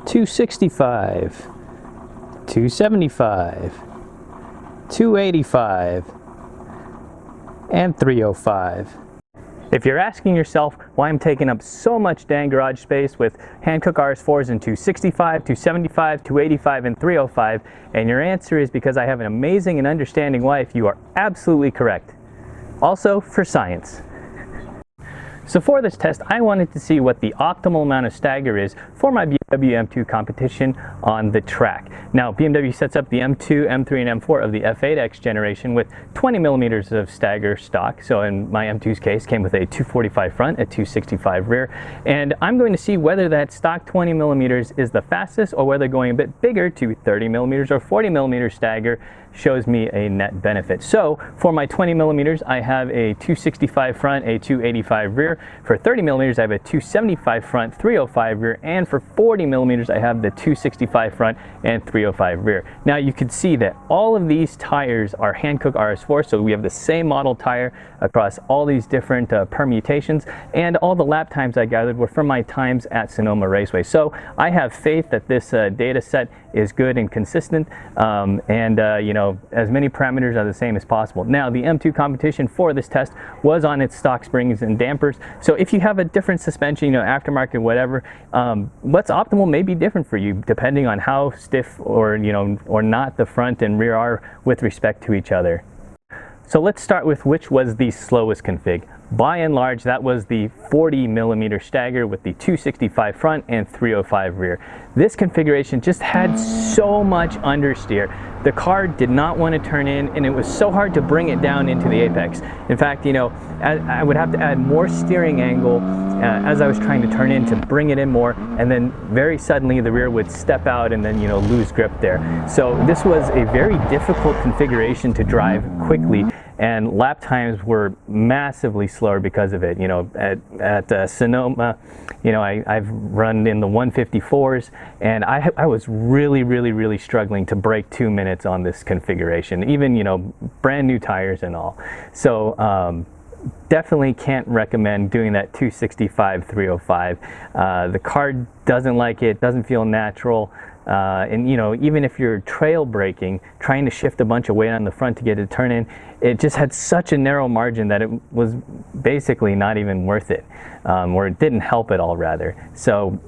265, 275, 285, and 305. If you're asking yourself why I'm taking up so much dang garage space with Hankook RS4s in 265, 275, 285, and 305, and your answer is because I have an amazing and understanding wife, you are absolutely correct. Also for science. So for this test, I wanted to see what the optimal amount of stagger is for my BMW M2 competition on the track. Now, BMW sets up the M2, M3, and M4 of the F8X generation with 20 millimeters of stagger stock. So in my M2's case, came with a 245 front, a 265 rear. And I'm going to see whether that stock 20 millimeters is the fastest or whether going a bit bigger to 30 millimeters or 40 millimeter stagger shows me a net benefit. So for my 20 millimeters, I have a 265 front, a 285 rear. For 30 millimeters, I have a 275 front, 305 rear, and for 40 millimeters, I have the 265 front and 305 rear. Now you can see that all of these tires are Hankook RS4, so we have the same model tire across all these different permutations, and all the lap times I gathered were from my times at Sonoma Raceway. So I have faith that this data set is good and consistent, you know, as many parameters are the same as possible. Now, the M2 competition for this test was on its stock springs and dampers. So if you have a different suspension, you know, aftermarket, whatever, what's optimal may be different for you depending on how stiff or, you know, or not the front and rear are with respect to each other. So let's start with which was the slowest config. By and large, that was the 40 millimeter stagger with the 265 front and 305 rear. This configuration just had so much understeer. The car did not want to turn in, and it was so hard to bring it down into the apex. In fact, you know, I would have to add more steering angle as I was trying to turn in to bring it in more, and then very suddenly the rear would step out and then, you know, lose grip there. So this was a very difficult configuration to drive quickly, and lap times were massively slower because of it. You know, at Sonoma, you know, I've run in the 154s, and I was really struggling to break 2 minutes on this configuration, even, you know, brand new tires and all. So definitely can't recommend doing that 265 305. The car doesn't like it, doesn't feel natural. And you know, even if you're trail braking, trying to shift a bunch of weight on the front to get it to turn in, it just had such a narrow margin that it was basically not even worth it, or it didn't help at all rather. So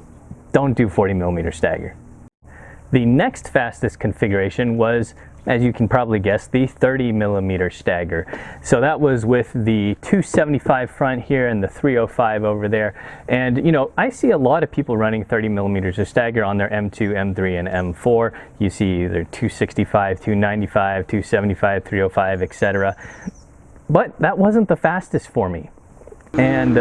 don't do 40 millimeter stagger. The next fastest configuration was, as you can probably guess, the 30 millimeter stagger. So that was with the 275 front here and the 305 over there. And you know, I see a lot of people running 30 millimeters of stagger on their M2, M3, and M4. You see either 265, 295, 275, 305, etc. But that wasn't the fastest for me. And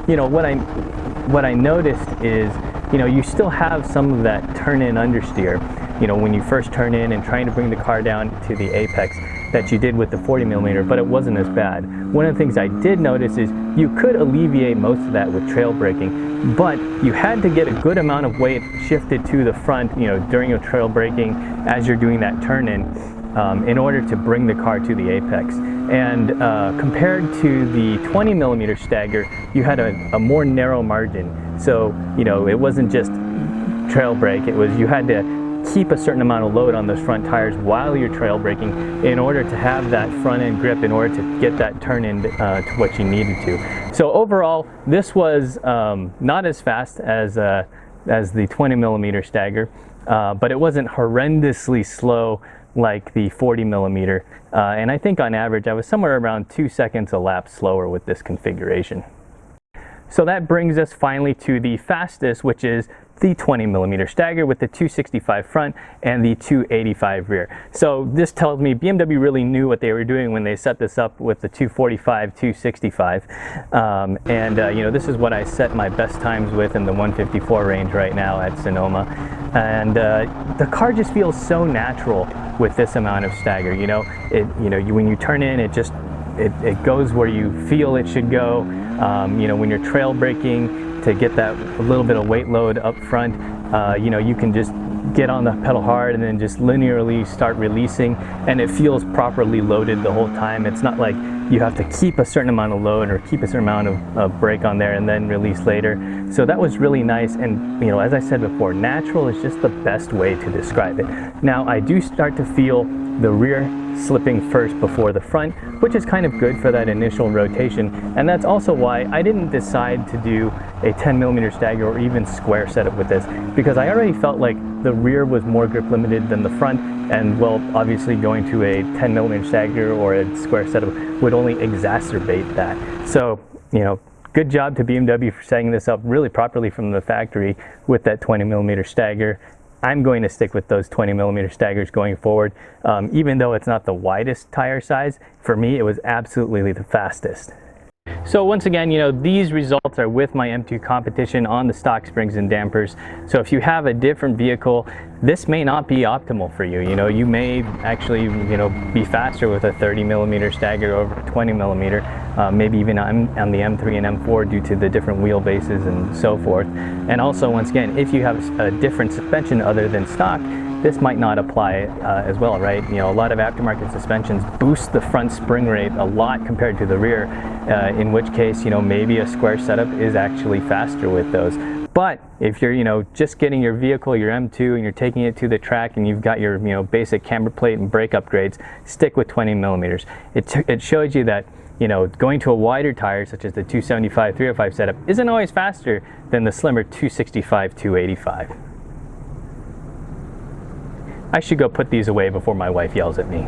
you know, what I noticed is, you know, you still have some of that turn-in understeer, you know, when you first turn in and trying to bring the car down to the apex that you did with the 40 millimeter, but it wasn't as bad. One of the things I did notice is you could alleviate most of that with trail braking, but you had to get a good amount of weight shifted to the front, you know, during your trail braking as you're doing that turn-in order to bring the car to the apex. And compared to the 20 millimeter stagger, you had a more narrow margin. So, you know, it wasn't just trail brake, it was you had to keep a certain amount of load on those front tires while you're trail braking in order to have that front end grip, in order to get that turn in to what you needed to. So overall, this was not as fast as the 20 millimeter stagger, but it wasn't horrendously slow like the 40 millimeter. And I think on average, I was somewhere around 2 seconds a lap slower with this configuration. So that brings us finally to the fastest, which is the 20 millimeter stagger with the 265 front and the 285 rear. So this tells me BMW really knew what they were doing when they set this up with the 245, 265. You know, this is what I set my best times with in the 154 range right now at Sonoma. And the car just feels so natural with this amount of stagger. You know, when you turn in, it goes where you feel it should go. You know, when you're trail braking, to get that a little bit of weight load up front, you know, you can just get on the pedal hard and then just linearly start releasing, and it feels properly loaded the whole time. It's not like you have to keep a certain amount of load or keep a certain amount of brake on there and then release later. So that was really nice. And you know, as I said before, natural is just the best way to describe it. Now I do start to feel the rear slipping first before the front, which is kind of good for that initial rotation. And that's also why I didn't decide to do a 10mm stagger or even square setup with this, because I already felt like the rear was more grip limited than the front, and well, obviously going to a 10mm stagger or a square setup would only exacerbate that. So, you know, good job to BMW for setting this up really properly from the factory with that 20mm stagger. I'm going to stick with those 20mm staggers going forward. Even though it's not the widest tire size, for me it was absolutely the fastest. So once again, you know, these results are with my M2 competition on the stock springs and dampers. So if you have a different vehicle, this may not be optimal for you. You know, you may actually, you know, be faster with a 30mm stagger over a 20mm, maybe even on the M3 and M4 due to the different wheelbases and so forth. And also, once again, if you have a different suspension other than stock, this might not apply as well, right? You know, a lot of aftermarket suspensions boost the front spring rate a lot compared to the rear, in which case, you know, maybe a square setup is actually faster with those. But if you're, you know, just getting your vehicle, your M2, and you're taking it to the track and you've got your, you know, basic camber plate and brake upgrades, stick with 20mm. It shows you that, you know, going to a wider tire such as the 275, 305 setup isn't always faster than the slimmer 265, 285. I should go put these away before my wife yells at me.